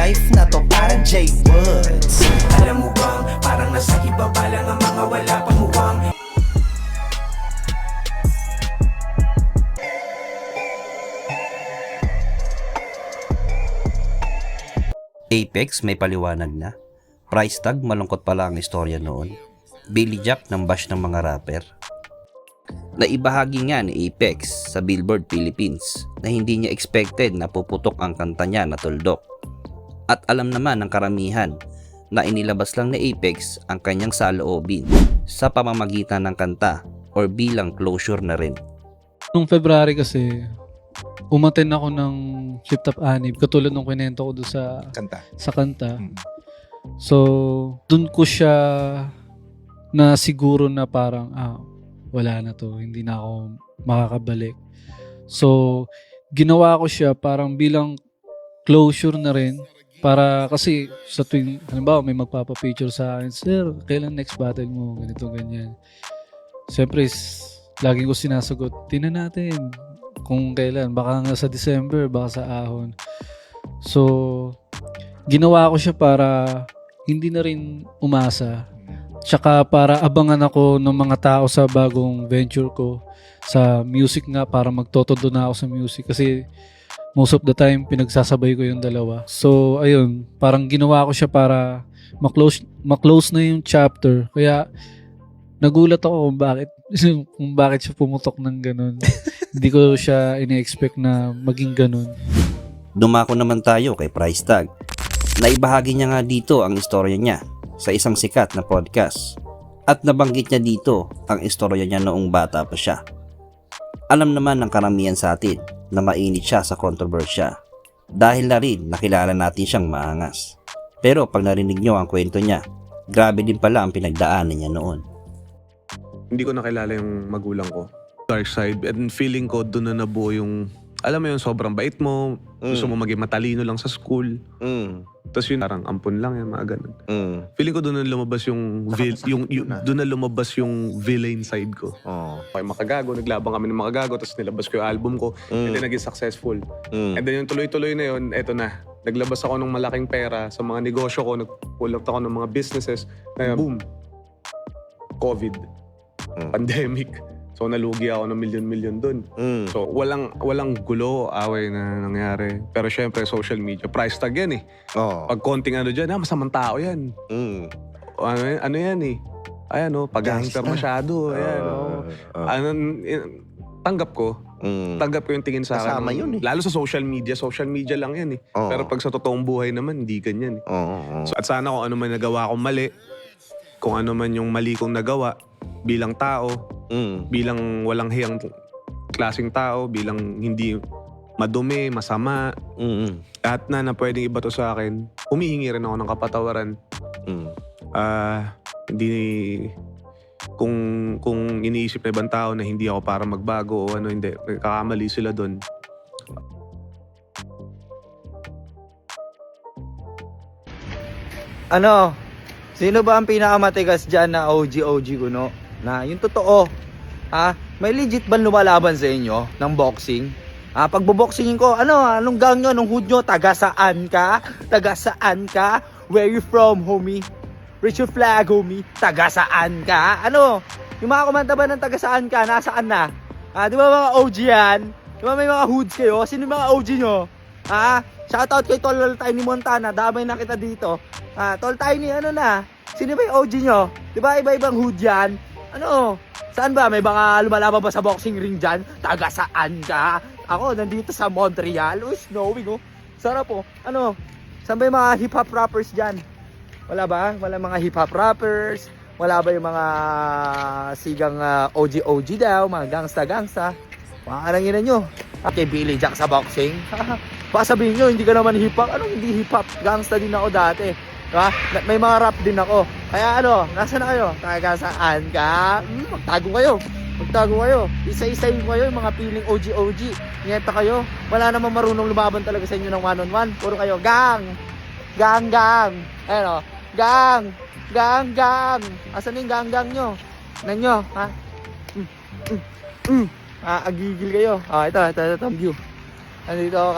life na to parang Jay Woods. Alam mo bang parang nasa ibaba lang ang mga wala pang muwang. Apex may paliwanag na. Price tag malungkot pala ang istorya noon. Billy Jack ng bash ng mga rapper. Naibahagi nga ni Apex sa Billboard Philippines na hindi niya expected na puputok ang kanta niya na Tuldok. At alam naman ng karamihan na inilabas lang ni Apex ang kanyang saloobin sa pamamagitan ng kanta or bilang closure na rin. Nung February kasi, umaten ako ng Shift Up Anib, katulad nung kwento ko doon sa kanta. So, doon ko siya na siguro na parang, wala na to, hindi na ako makakabalik. So, ginawa ko siya parang bilang closure na rin. Para kasi sa tuwing, halimbawa may magpapapicture sa akin, Sir, kailan next battle mo? Ganito, ganyan. Siyempre, lagi ko sinasagot, tingnan natin kung kailan. Baka nga sa December, baka sa ahon. So, ginawa ko siya para hindi na rin umasa. Tsaka para abangan ako ng mga tao sa bagong venture ko sa music nga, para magtotodo na ako sa music. Kasi most of the time, pinagsasabay ko yung dalawa. So, ayun, parang ginawa ko siya para ma-close na yung chapter. Kaya, nagulat ako kung bakit siya pumutok ng ganun. Hindi ko siya ine-expect na maging ganun. Dumako naman tayo kay Price Tag. Naibahagi niya nga dito ang istorya niya sa isang sikat na podcast. At nabanggit niya dito ang istorya niya noong bata pa siya. Alam naman ng karamihan sa atin na mainit siya sa kontrobersya. Dahil na rin nakilala natin siyang maangas. Pero pag narinig niyo ang kwento niya, grabe din pala ang pinagdaanan niya noon. Hindi ko nakilala yung magulang ko. Dark side. And feeling ko doon na nabuo yung, alam mo yung sobrang bait mo, gusto mo maging matalino lang sa school. Tapos yun, parang ampun lang yan, mga ganun. Feeling ko doon na lumabas yung doon na lumabas yung villain side ko. Okay, makagago, naglabang kami ng makagago, tapos nilabas ko yung album ko, and then naging successful. And then yung tuloy-tuloy na yun, eto na. Naglabas ako ng malaking pera sa mga negosyo ko, nag-pull out ako ng mga businesses, na boom, COVID, pandemic. So nalugi ako ng milyon-milyon dun. So walang gulo, away na nangyari. Pero syempre social media, price tag yan eh. Pag konting ano dyan, masamang tao yan. Ano yan eh. Ayan pag-gangster masyado. Ayan tanggap ko. Tanggap ko yung tingin sa akin. Kasama yun eh. Lalo sa social media lang yan eh. Pero pag sa totoong buhay naman, hindi ganyan eh. So, at sana kung ano man nagawa kong mali, kung ano man yung mali kong nagawa bilang tao, bilang walang hiyang klaseng tao, bilang hindi madumi, masama, lahat na pwedeng ibato sa akin, humihingi rin ako ng kapatawaran. Hindi, kung iniisip na ibang tao na hindi ako para magbago o ano, hindi, nagkakamali sila doon. Ano? Sino ba ang pinakamatigas dyan na OG kuno? Na yung totoo, may legit ba lumalaban sa inyo ng boxing? Pagbo-boxingin ko, anong gang nyo, anong hood nyo? Taga saan ka? Taga saan ka? Where you from, homie? Raise your flag, homie. Taga saan ka? Ano? Yung mga kumanta ba ng taga saan ka? Nasaan na? Di ba mga OG yan? Di ba may mga hoods kayo? Sino yung mga OG nyo? Shoutout kay Tol Tiny Montana. Damay na kita dito. Tol Tiny, ano na? Sino ba yung OG nyo? Di ba iba-ibang hood yan? Ano? Saan ba? May mga lumalaban ba sa boxing ring dyan? Taga saan ka? Ako, nandito sa Montreal. Uy, snowing Sarap po. Ano? Saan ba yung mga hip-hop rappers dyan? Wala ba? Wala mga hip-hop rappers? Wala ba yung mga sigang OG daw? Mga gangsta-gangsta? Mga karanginan nyo. Kay Billy Jack sa boxing? Baka sabihin nyo, hindi ka naman hip-hop. Anong hindi hip-hop? Gangsta din ako dati. Diba? May mga rap din ako. Kaya nasa na kayo? Taga saan ka? Magtago kayo. Isa-isayin kayo yung mga piling OG. Nyeta kayo. Wala namang marunong lumaban talaga sa inyo ng one-on-one. Puro kayo, gang. Ayun gang. Asan yung gang nyo? Nanyo, ha? Agigil kayo. Ito ang view. Andito,